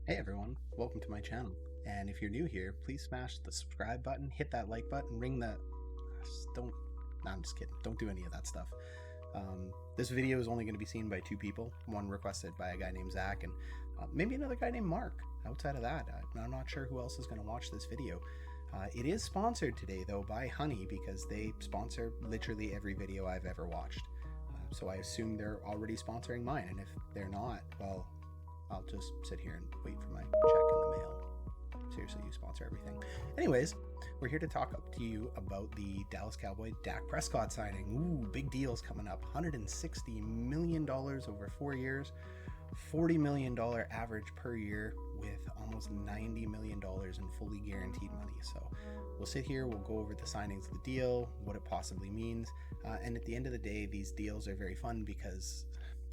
Hey everyone, welcome to my channel. And if you're new here, please smash the subscribe button, hit that like button, ring the... Don't... No, I'm just kidding. Don't do any of that stuff. This video is only going to be seen by two people. One requested by a guy named Zach and maybe another guy named Mark. Outside of that, I'm not sure who else is going to watch this video. It is sponsored today though by Honey because they sponsor literally every video I've ever watched. So I assume they're already sponsoring mine, and if they're not, well, I'll just sit here and wait for my check in the mail. Seriously, you sponsor everything. Anyways, we're here to talk up to you about the Dallas Cowboy Dak Prescott signing. Ooh, big deals coming up. $160 million over 4 years, $40 million average per year with almost $90 million in fully guaranteed money. So we'll sit here, we'll go over the signings of the deal, what it possibly means. And at the end of the day, these deals are very fun because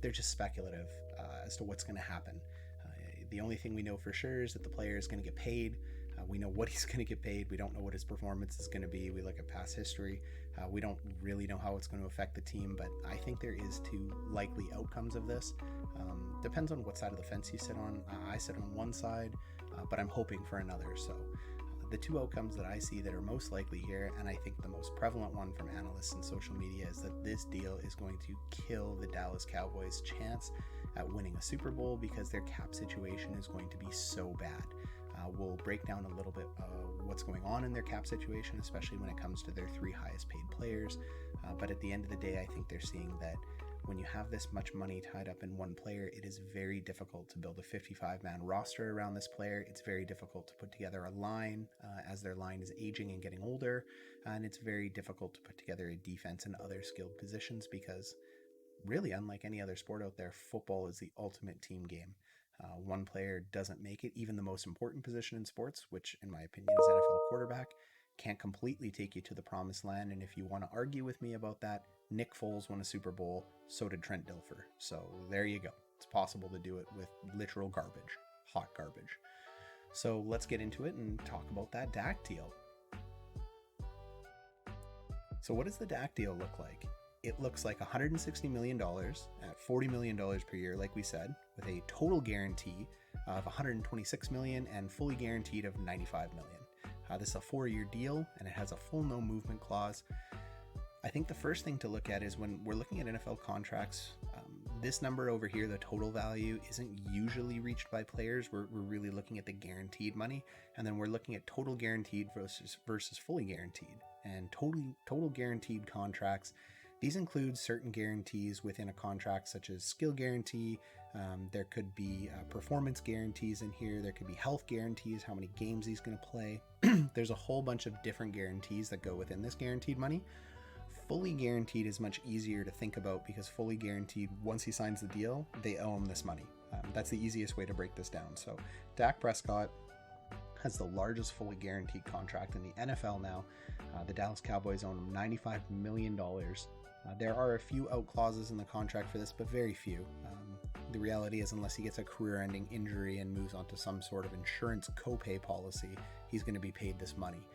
they're just speculative as to what's going to happen. The only thing we know for sure is that the player is going to get paid. We know what he's going to get paid. We don't know what his performance is going to be. We look at past history. We don't really know how it's going to affect the team, but I think there is two likely outcomes of this. Depends on what side of the fence you sit on. I sit on one side, but I'm hoping for another. So the two outcomes that I see that are most likely here, and I think the most prevalent one from analysts and social media, is that this deal is going to kill the Dallas Cowboys' chance at winning a Super Bowl because their cap situation is going to be so bad. We'll break down a little bit what's going on in their cap situation, especially when it comes to their three highest paid players. But at the end of the day, I think they're seeing that when you have this much money tied up in one player, it is very difficult to build a 55-man roster around this player. It's very difficult to put together a line as their line is aging and getting older. And it's very difficult to put together a defense and other skilled positions because really, unlike any other sport out there, football is the ultimate team game. One player doesn't make it. Even the most important position in sports, which in my opinion is NFL quarterback, can't completely take you to the promised land. And if you want to argue with me about that, Nick Foles won a Super Bowl, so did Trent Dilfer. So there you go. It's possible to do it with literal garbage, hot garbage. So let's get into it and talk about that Dak deal. So what does the Dak deal look like? It looks like $160 million at $40 million per year, like we said, with a total guarantee of $126 million and fully guaranteed of $95 million. This is a 4-year deal, and it has a full no movement clause. I think the first thing to look at is when we're looking at NFL contracts, this number over here, the total value, isn't usually reached by players. We're really looking at the guaranteed money, and then we're looking at total guaranteed versus fully guaranteed. And total guaranteed contracts, these include certain guarantees within a contract, such as skill guarantee. There could be performance guarantees in here. There could be health guarantees, how many games he's going to play. There's a whole bunch of different guarantees that go within this guaranteed money. Fully guaranteed is much easier to think about because fully guaranteed, once he signs the deal, they owe him this money. That's the easiest way to break this down. So Dak Prescott has the largest fully guaranteed contract in the NFL now. The Dallas Cowboys own him $95 million. There are a few out clauses in the contract for this, but very few. The reality is, unless he gets a career-ending injury and moves on to some sort of insurance copay policy, he's going to be paid this money.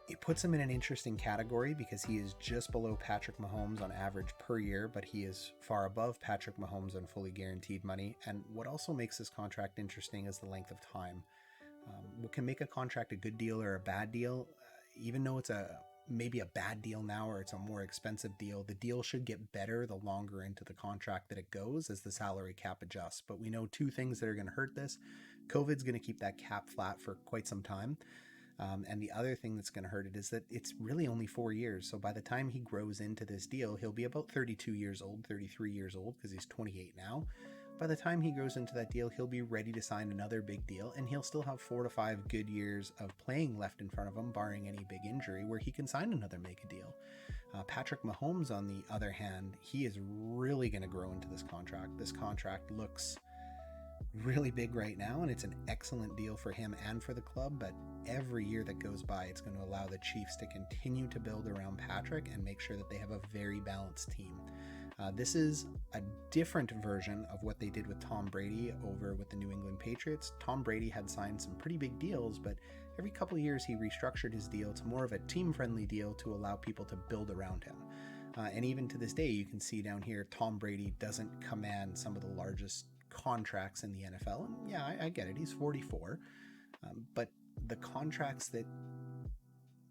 It puts him in an interesting category because he is just below Patrick Mahomes on average per year, but he is far above Patrick Mahomes on fully guaranteed money. And what also makes this contract interesting is the length of time. What can make a contract a good deal or a bad deal, even though it's maybe a bad deal now or it's a more expensive deal, the deal should get better the longer into the contract that it goes as the salary cap adjusts. But we know two things that are going to hurt this. COVID's going to keep that cap flat for quite some time. And the other thing that's going to hurt it is that it's really only 4 years. So by the time he grows into this deal, he'll be about 32 years old, 33 years old, because he's 28 now. By the time he grows into that deal, he'll be ready to sign another big deal, and he'll still have 4 to 5 good years of playing left in front of him, barring any big injury, where he can sign another mega deal. Patrick Mahomes, on the other hand, he is really going to grow into this contract. This contract looks really big right now, and it's an excellent deal for him and for the club, but every year that goes by, it's going to allow the Chiefs to continue to build around Patrick and make sure that they have a very balanced team. This is a different version of what they did with Tom Brady over with the New England Patriots. Tom Brady had signed some pretty big deals, but every couple of years he restructured his deal to more of a team-friendly deal to allow people to build around him. And even to this day, you can see down here, Tom Brady doesn't command some of the largest contracts in the NFL. And yeah, I get it. He's 44. But the contracts that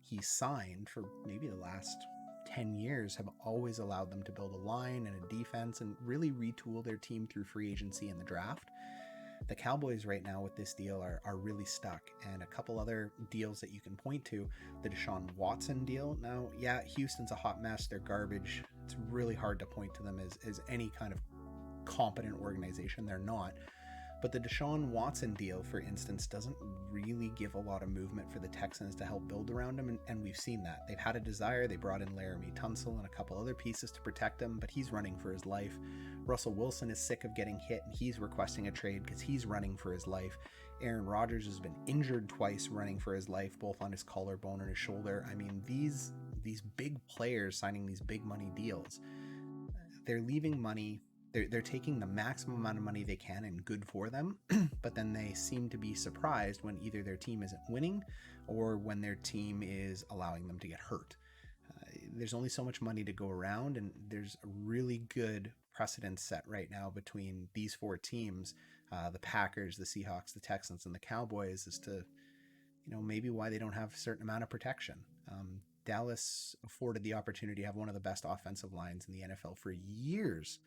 he signed for maybe the last 10 years have always allowed them to build a line and a defense and really retool their team through free agency and the draft. The Cowboys right now with this deal are really stuck. And a couple other deals that you can point to, the Deshaun Watson deal. Now, yeah, Houston's a hot mess. They're garbage. It's really hard to point to them as any kind of competent organization. They're not. But the Deshaun Watson deal, for instance, doesn't really give a lot of movement for the Texans to help build around him, and we've seen that. They've had a desire. They brought in Laramie Tunsil and a couple other pieces to protect him, but he's running for his life. Russell Wilson is sick of getting hit, and he's requesting a trade because he's running for his life. Aaron Rodgers has been injured twice, running for his life, both on his collarbone and his shoulder. I mean, these big players signing these big money deals, they're leaving money. They're taking the maximum amount of money they can, and good for them, but then they seem to be surprised when either their team isn't winning or when their team is allowing them to get hurt. There's only so much money to go around, and there's a really good precedent set right now between these four teams, the Packers, the Seahawks, the Texans, and the Cowboys, as to maybe why they don't have a certain amount of protection. Dallas afforded the opportunity to have one of the best offensive lines in the NFL for years,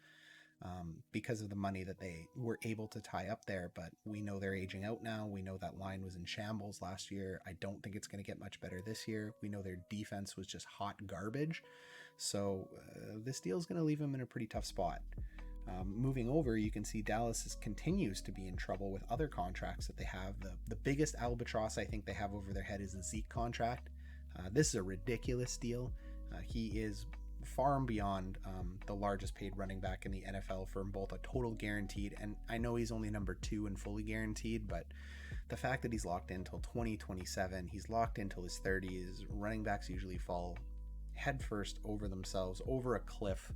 because of the money that they were able to tie up there. But we know they're aging out now. We know that line was in shambles last year. I don't think it's going to get much better this year. We know their defense was just hot garbage. So this deal is going to leave them in a pretty tough spot. Moving over, you can see Dallas continues to be in trouble with other contracts that they have. The biggest albatross I think they have over their head is the Zeke contract. This is a ridiculous deal. He is far and beyond the largest paid running back in the NFL for both a total guaranteed, and I know he's only number 2 and fully guaranteed, but the fact that he's locked in until 2027, he's locked in until his 30s. Running backs usually fall headfirst over themselves, over a cliff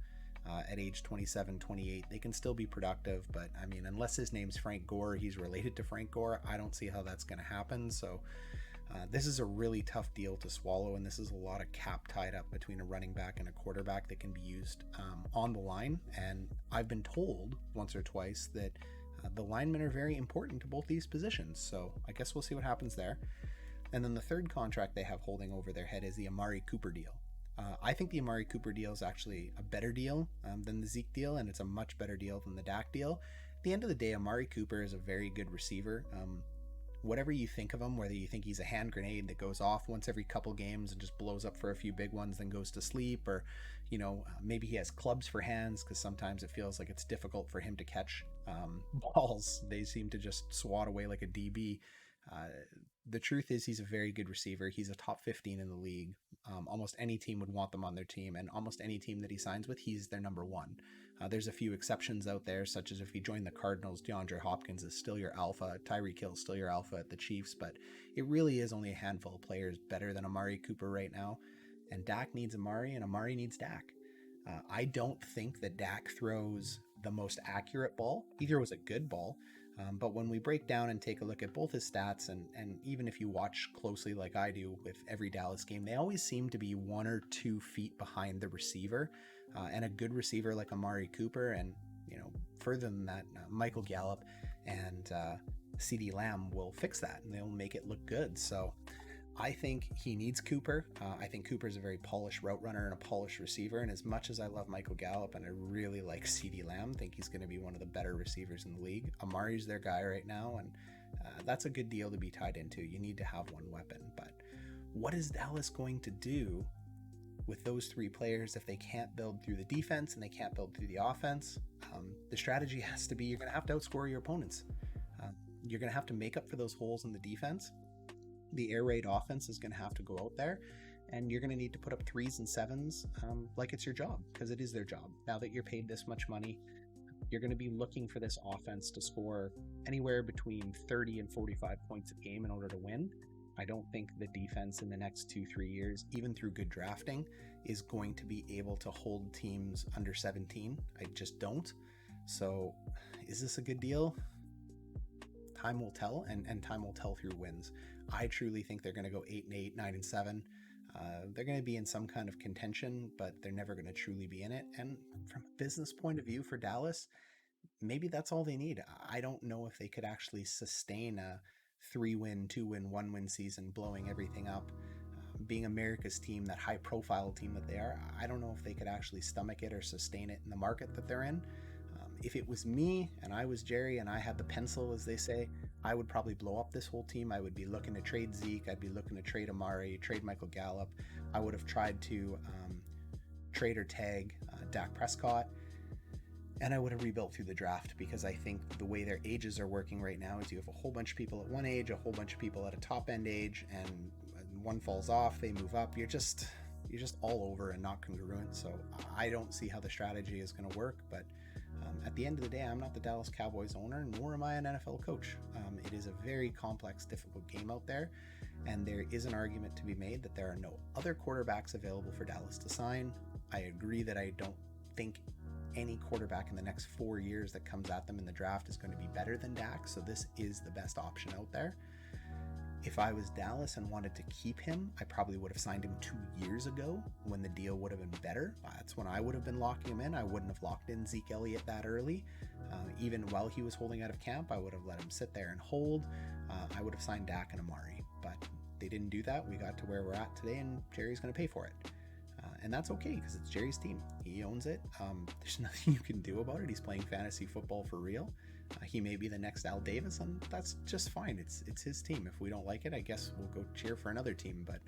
at age 27, 28. They can still be productive, but I mean, unless his name's Frank Gore, he's related to Frank Gore, I don't see how that's going to happen. So this is a really tough deal to swallow, and this is a lot of cap tied up between a running back and a quarterback that can be used on the line. And I've been told once or twice that the linemen are very important to both these positions. So I guess we'll see what happens there. And then the third contract they have holding over their head is the Amari Cooper deal. I think the Amari Cooper deal is actually a better deal than the Zeke deal, and it's a much better deal than the Dak deal. At the end of the day, Amari Cooper is a very good receiver. Whatever you think of him, whether you think he's a hand grenade that goes off once every couple games and just blows up for a few big ones, then goes to sleep, or maybe he has clubs for hands because sometimes it feels like it's difficult for him to catch balls. They seem to just swat away like a DB. The truth is he's a very good receiver. He's a top 15 in the league. Almost any team would want them on their team, and almost any team that he signs with, he's their number 1. There's a few exceptions out there, such as if you join the Cardinals, DeAndre Hopkins is still your alpha, Tyreek Hill is still your alpha at the Chiefs, but it really is only a handful of players better than Amari Cooper right now. And Dak needs Amari, and Amari needs Dak. I don't think that Dak throws the most accurate ball. He throws a good ball. But when we break down and take a look at both his stats, and even if you watch closely like I do with every Dallas game, they always seem to be 1 or 2 feet behind the receiver. And a good receiver like Amari Cooper, and further than that, Michael Gallup and CeeDee Lamb will fix that, and they'll make it look good. So I think he needs Cooper. I think Cooper's a very polished route runner and a polished receiver. And as much as I love Michael Gallup and I really like CeeDee Lamb, I think he's going to be one of the better receivers in the league. Amari's their guy right now, and that's a good deal to be tied into. You need to have one weapon. But what is Dallas going to do with those 3 players if they can't build through the defense and they can't build through the offense? The strategy has to be you're going to have to outscore your opponents. You're going to have to make up for those holes in the defense. The air raid offense is going to have to go out there, and you're going to need to put up 3s and 7s like it's your job, because it is their job. Now that you're paid this much money, you're going to be looking for this offense to score anywhere between 30 and 45 points a game in order to win. I don't think the defense in the next 2-3 years, even through good drafting, is going to be able to hold teams under 17. I just don't. So is this a good deal? Time will tell, and time will tell through wins. I truly think they're going to go 8-8, 9-7. They're going to be in some kind of contention, but they're never going to truly be in it. And from a business point of view for Dallas, maybe that's all they need. I don't know if they could actually sustain a 3-win, 2-win, 1-win season, blowing everything up. Being America's team, that high profile team that they are, I don't know if they could actually stomach it or sustain it in the market that they're in. If it was me and I was Jerry and I had the pencil, as they say, I would probably blow up this whole team. I would be looking to trade Zeke. I'd be looking to trade Amari, trade Michael Gallup. I would have tried to trade or tag Dak Prescott. And I would have rebuilt through the draft, because I think the way their ages are working right now is you have a whole bunch of people at one age, a whole bunch of people at a top end age, and one falls off, they move up. You're just all over and not congruent. So I don't see how the strategy is going to work. But at the end of the day, I'm not the Dallas Cowboys owner, nor am I an NFL coach. It is a very complex, difficult game out there, and there is an argument to be made that there are no other quarterbacks available for Dallas to sign. I agree that I don't think any quarterback in the next 4 years that comes at them in the draft is going to be better than Dak, so this is the best option out there. If I was Dallas and wanted to keep him, I probably would have signed him 2 years ago when the deal would have been better. That's when I would have been locking him in. I wouldn't have locked in Zeke Elliott that early. Even while he was holding out of camp, I would have let him sit there and hold. I would have signed Dak and Amari, but they didn't do that. We got to where we're at today, and Jerry's going to pay for it. And that's okay, because it's Jerry's team. He owns it. There's nothing you can do about it. He's playing fantasy football for real. He may be the next Al Davis, and that's just fine. It's his team. If we don't like it, I guess we'll go cheer for another team. But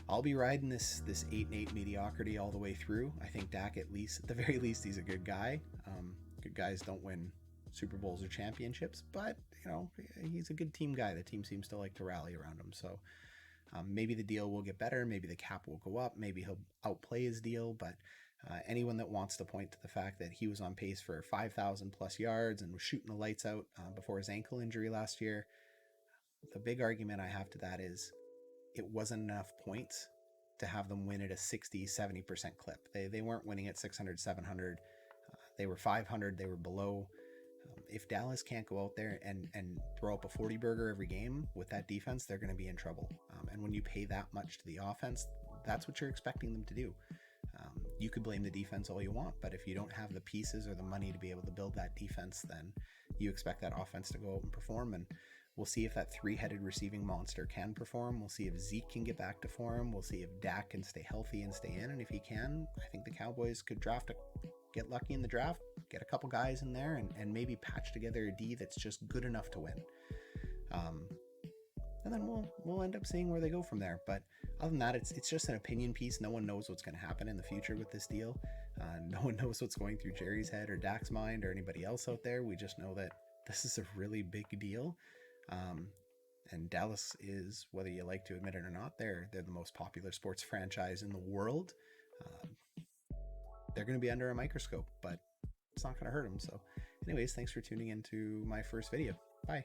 I'll be riding this 8-8 mediocrity all the way through. I think Dak, at the very least, he's a good guy. Good guys don't win Super Bowls or championships, but he's a good team guy. The team seems to like to rally around him. So maybe the deal will get better. Maybe the cap will go up. Maybe he'll outplay his deal. But anyone that wants to point to the fact that he was on pace for 5,000 plus yards and was shooting the lights out before his ankle injury last year, the big argument I have to that is it wasn't enough points to have them win at a 60-70% clip. They weren't winning at 600, 700. They were 500. They were below. If Dallas can't go out there and throw up a 40 burger every game with that defense, they're going to be in trouble. And when you pay that much to the offense, that's what you're expecting them to do. You could blame the defense all you want, but if you don't have the pieces or the money to be able to build that defense, then you expect that offense to go out and perform. And we'll see if that three-headed receiving monster can perform. We'll see if Zeke can get back to form. We'll see if Dak can stay healthy and stay in. And if he can, I think the Cowboys could get lucky in the draft, get a couple guys in there, and maybe patch together a D that's just good enough to win. And then we'll end up seeing where they go from there. But other than that, it's just an opinion piece. No one knows what's going to happen in the future with this deal. No one knows what's going through Jerry's head or Dak's mind or anybody else out there. We just know that this is a really big deal. And Dallas is, whether you like to admit it or not, they're the most popular sports franchise in the world. They're going to be under a microscope, but it's not going to hurt them. So anyways, thanks for tuning into my first video. Bye.